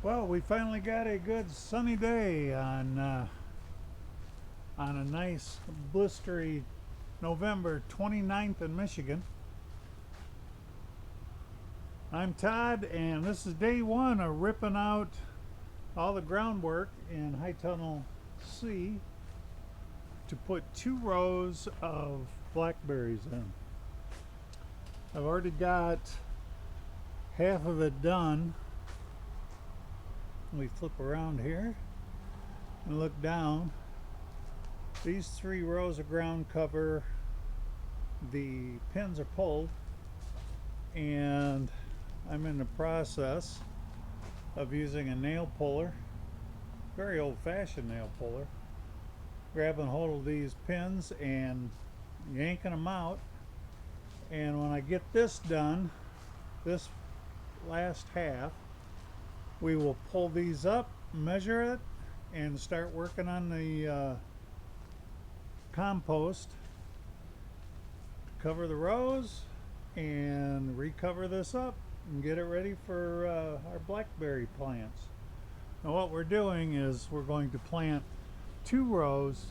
Well, we finally got a good sunny day on a nice blistery November 29th in Michigan. I'm Todd, and this is day one of ripping out all the groundwork in High Tunnel C to put 2 rows of blackberries in. I've already got half of it done. We flip around here and look down. These 3 rows of ground cover, the pins are pulled, and I'm in the process of using a nail puller, very old-fashioned nail puller, grabbing hold of these pins and yanking them out. And when I get this done, this last half, we will pull these up, measure it, and start working on the compost. Cover the rows and recover this up and get it ready for our blackberry plants. Now what we're doing is we're going to plant 2 rows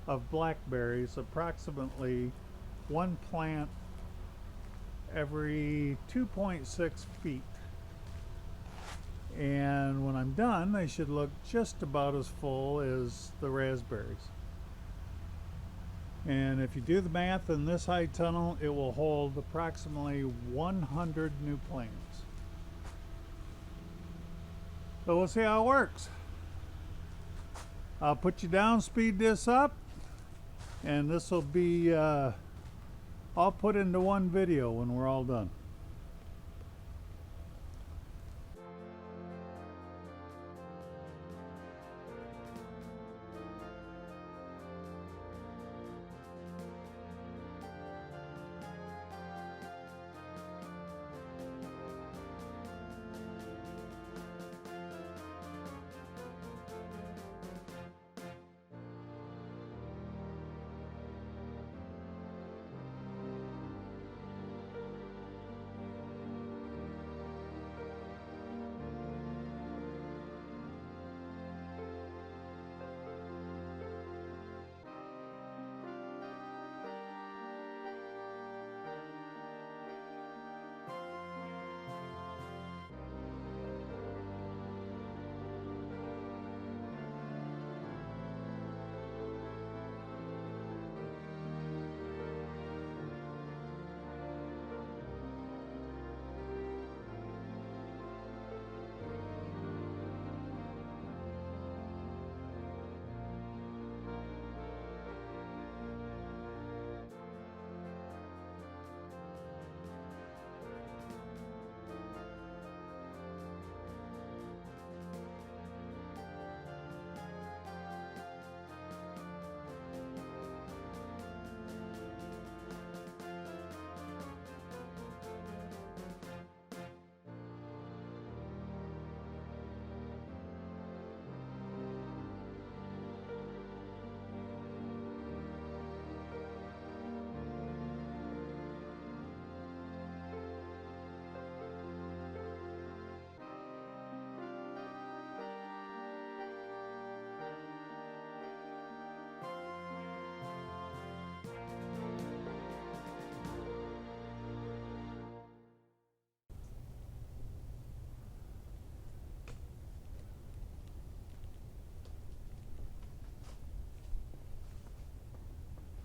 of blackberries, approximately 1 plant every 2.6 feet. And when I'm done, they should look just about as full as the raspberries. And if you do the math in this high tunnel, it will hold approximately 100 new plants. So we'll see how it works. I'll put you down, speed this up, and this will be all put into one video when we're all done.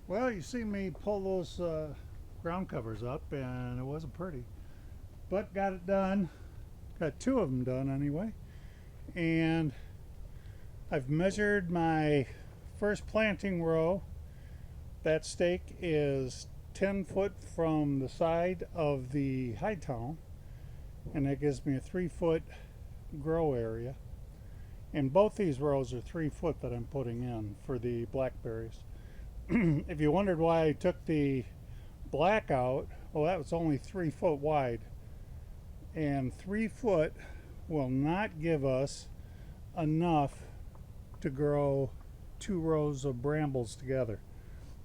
Well, you see me pull those ground covers up, and it wasn't pretty, but got it done. Got 2 of them done anyway, and I've measured my first planting row. That stake is 10 foot from the side of the high tunnel, and that gives me a 3-foot grow area. And both these rows are 3 foot that I'm putting in for the blackberries. If you wondered why I took the black out, well, that was only 3 foot wide, and 3 foot will not give us enough to grow 2 rows of brambles together.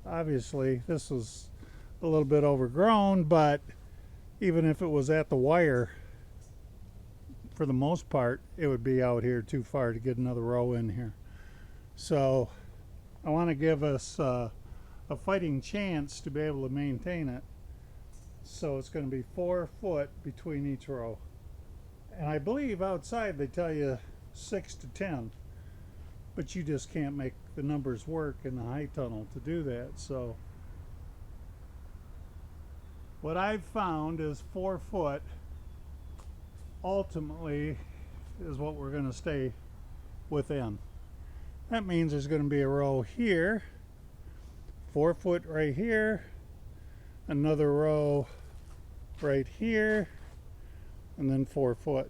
Obviously this was a little bit overgrown, but even if it was at the wire for the most part, it would be out here too far to get another row in here. So I want to give us a fighting chance to be able to maintain it. So it's going to be 4 foot between each row. And I believe outside they tell you 6 to 10. But you just can't make the numbers work in the high tunnel to do that. So what I've found is 4 foot ultimately is what we're going to stay within. That means there's going to be a row here, 4 foot right here, another row right here, and then 4 foot.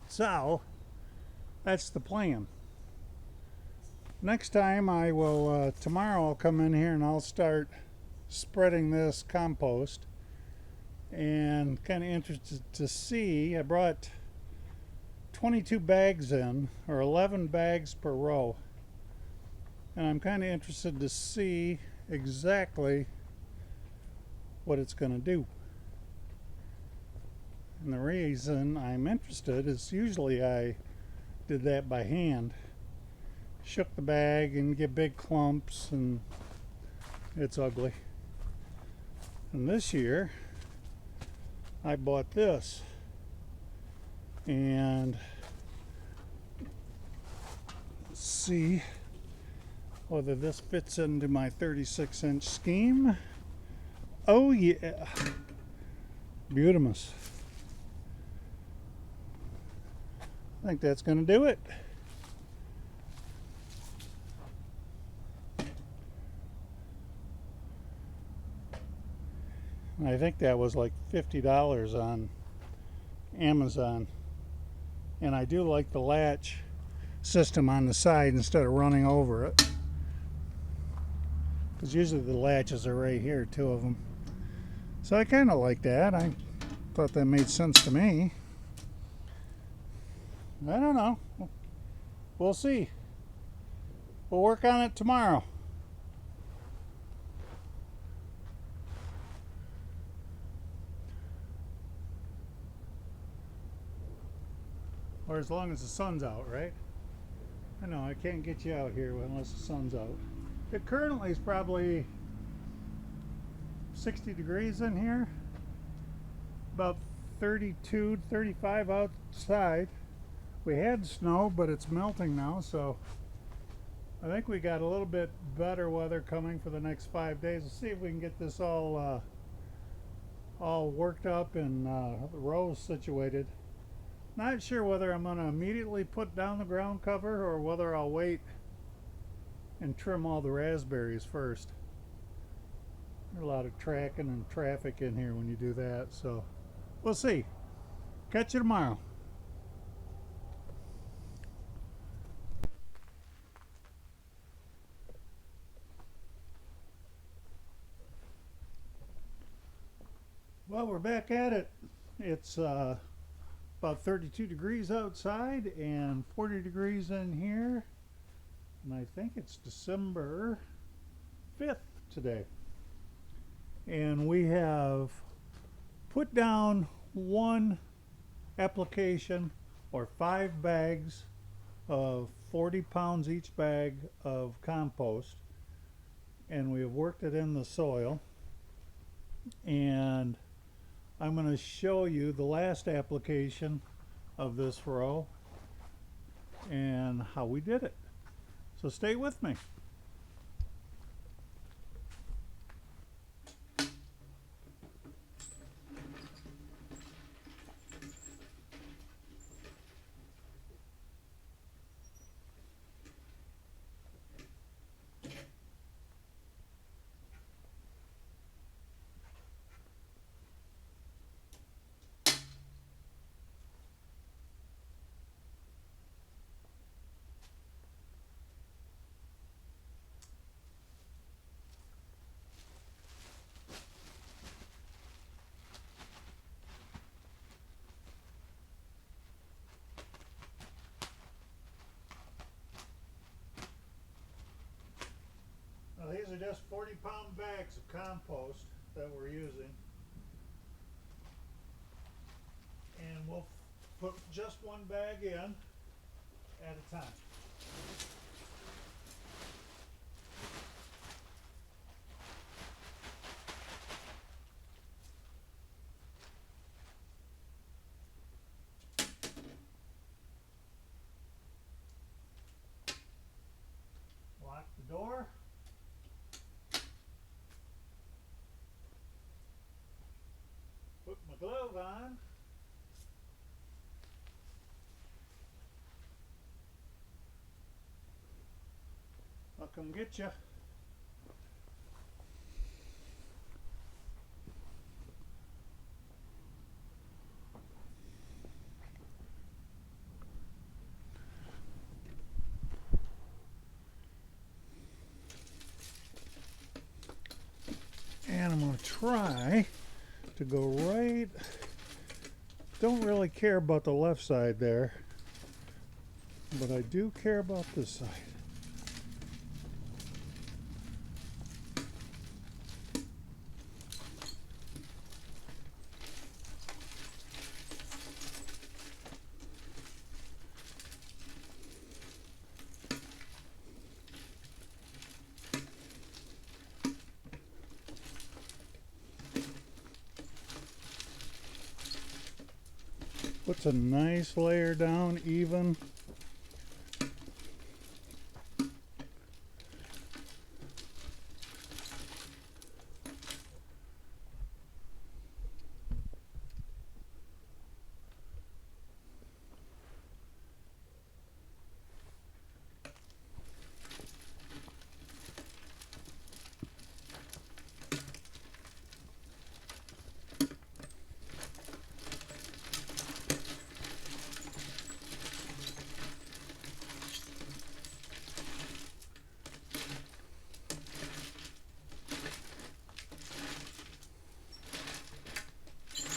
So that's the plan. Next time I will, tomorrow I'll come in here and I'll start spreading this compost, and kind of interested to see, I brought 22 bags in, or 11 bags per row, and I'm kind of interested to see exactly what it's going to do. And the reason I'm interested is usually I did that by hand, shook the bag and get big clumps, and it's ugly. And this year I bought this, and let's see whether this fits into my 36-inch scheme. Oh yeah, beautimous. I think that's going to do it. I think that was like $50 on Amazon. And I do like the latch system on the side instead of running over it, because usually the latches are right here, 2 of them. So I kind of like that. I thought that made sense to me. I don't know. We'll see. We'll work on it tomorrow. Or as long as the sun's out, right? I know, I can't get you out here unless the sun's out. It currently is probably 60 degrees in here. About 32, 35 outside. We had snow, but it's melting now, so I think we got a little bit better weather coming for the next 5 days. Let's see if we can get this all worked up and the rows situated. Not sure whether I'm going to immediately put down the ground cover or whether I'll wait and trim all the raspberries first. There's a lot of tracking and traffic in here when you do that, so we'll see. Catch you tomorrow. Well, we're back at it. It's about 32 degrees outside and 40 degrees in here, and I think it's December 5th today, and we have put down 1 application, or 5 bags of 40 pounds each bag of compost, and we have worked it in the soil. And I'm going to show you the last application of this row and how we did it. So stay with me. Now these are just 40-pound bags of compost that we're using. And we'll put just one bag in at a time. Lock the door. Put my glove on. I'll come get you. And I'm going to try to go right. Don't really care about the left side there, but I do care about this side. Puts a nice layer down, even.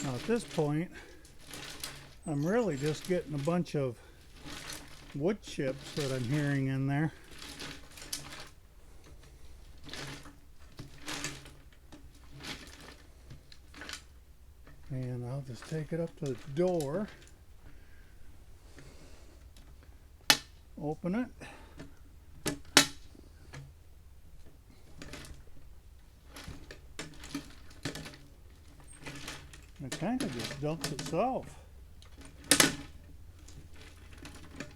Now at this point, I'm really just getting a bunch of wood chips that I'm hearing in there. And I'll just take it up to the door, open it. It kind of just dumps itself.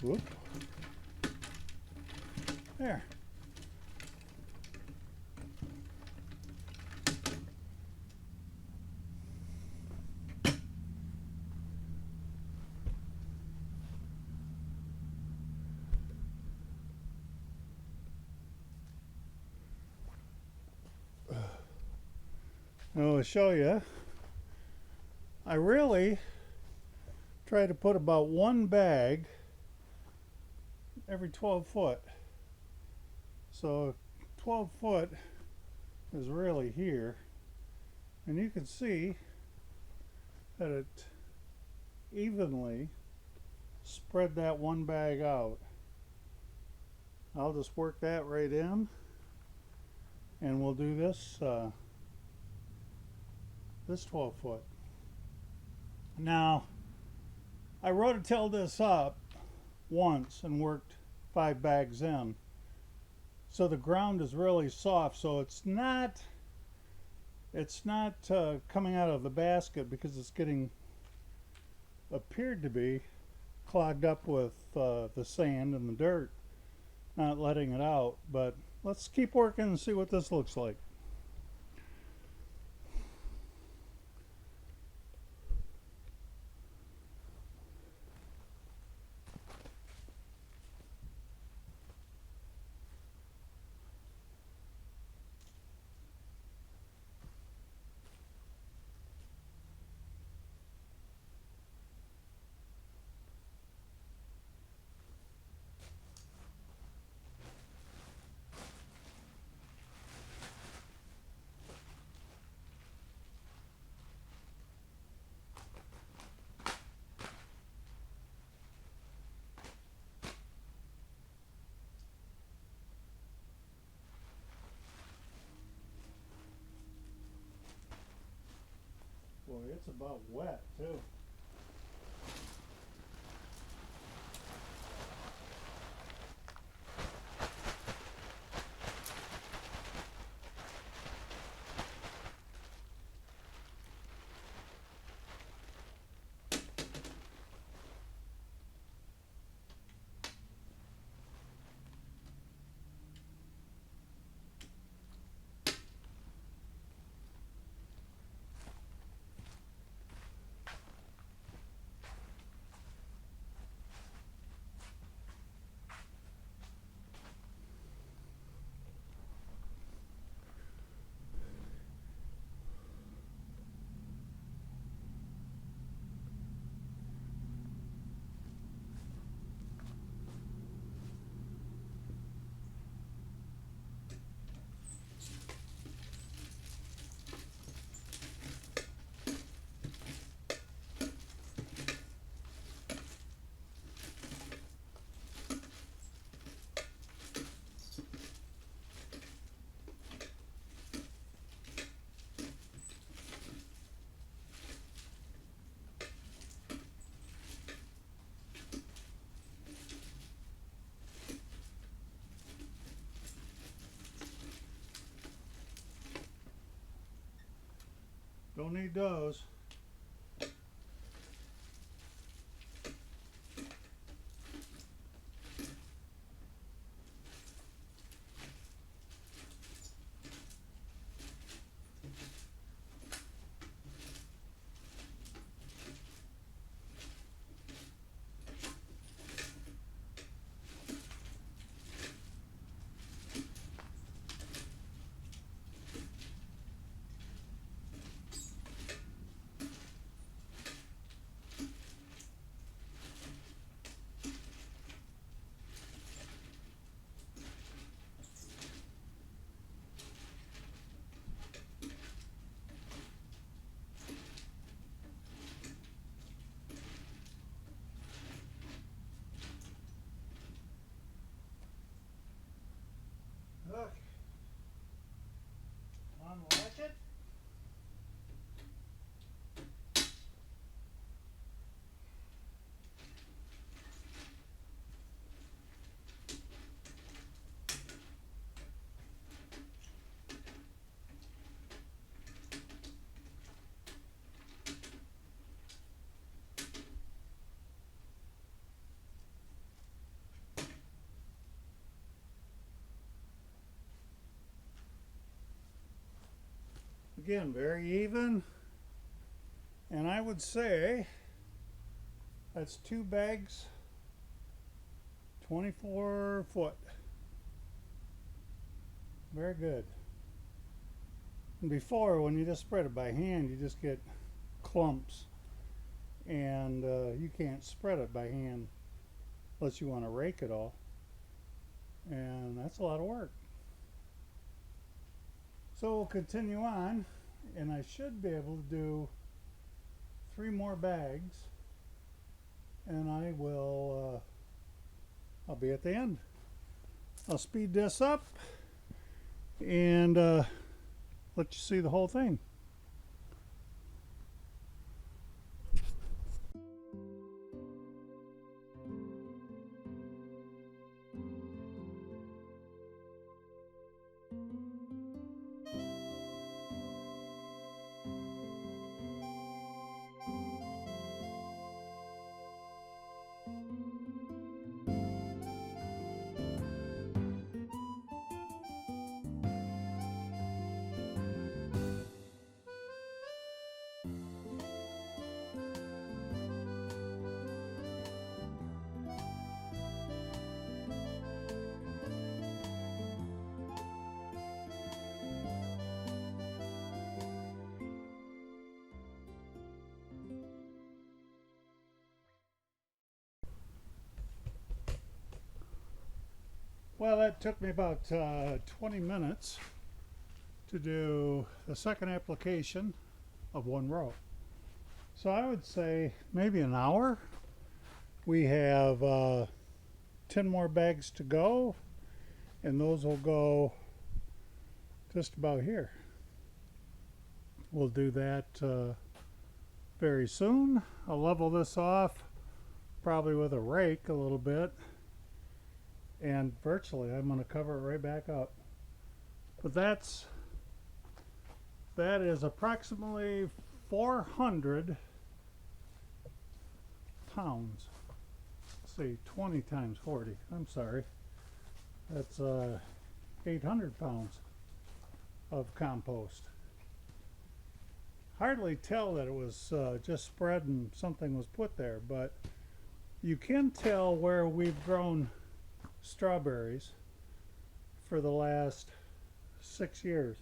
Whoop. There. Now I'll show you. I really try to put about one bag every 12 foot. So 12 foot is really here. And you can see that it evenly spread that one bag out. I'll just work that right in, and we'll do this this 12 foot. Now, I rototilled this up once and worked 5 bags in. So the ground is really soft, so it's not coming out of the basket because it's appeared to be clogged up with the sand and the dirt, not letting it out. But let's keep working and see what this looks like. Boy, it's about wet too. Don't need those. Look, unlatch it. Again, very even, and I would say that's 2 bags, 24 foot. Very good. And before, when you just spread it by hand, you just get clumps, and you can't spread it by hand unless you want to rake it all, and that's a lot of work. So we'll continue on, and I should be able to do 3 more bags, and I will I'll be at the end. I'll speed this up and let you see the whole thing. Well, that took me about 20 minutes to do the second application of 1 row. So I would say maybe an hour. We have 10 more bags to go, and those will go just about here. We'll do that very soon. I'll level this off, probably with a rake a little bit, and virtually I'm going to cover it right back up. But that is approximately 400 pounds. Let's see, 20 times 40. I'm sorry. That's 800 pounds of compost. Hardly tell that it was just spread and something was put there, but you can tell where we've grown strawberries for the last 6 years,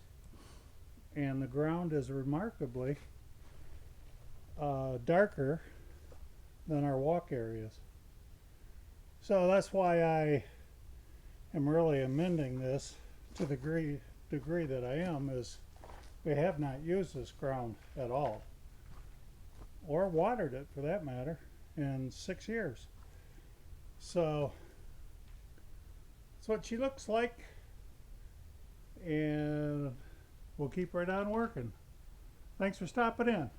and the ground is remarkably darker than our walk areas. So that's why I am really amending this to the degree that I am, is we have not used this ground at all, or watered it for that matter, in 6 years. So that's what she looks like, and we'll keep right on working. Thanks for stopping in.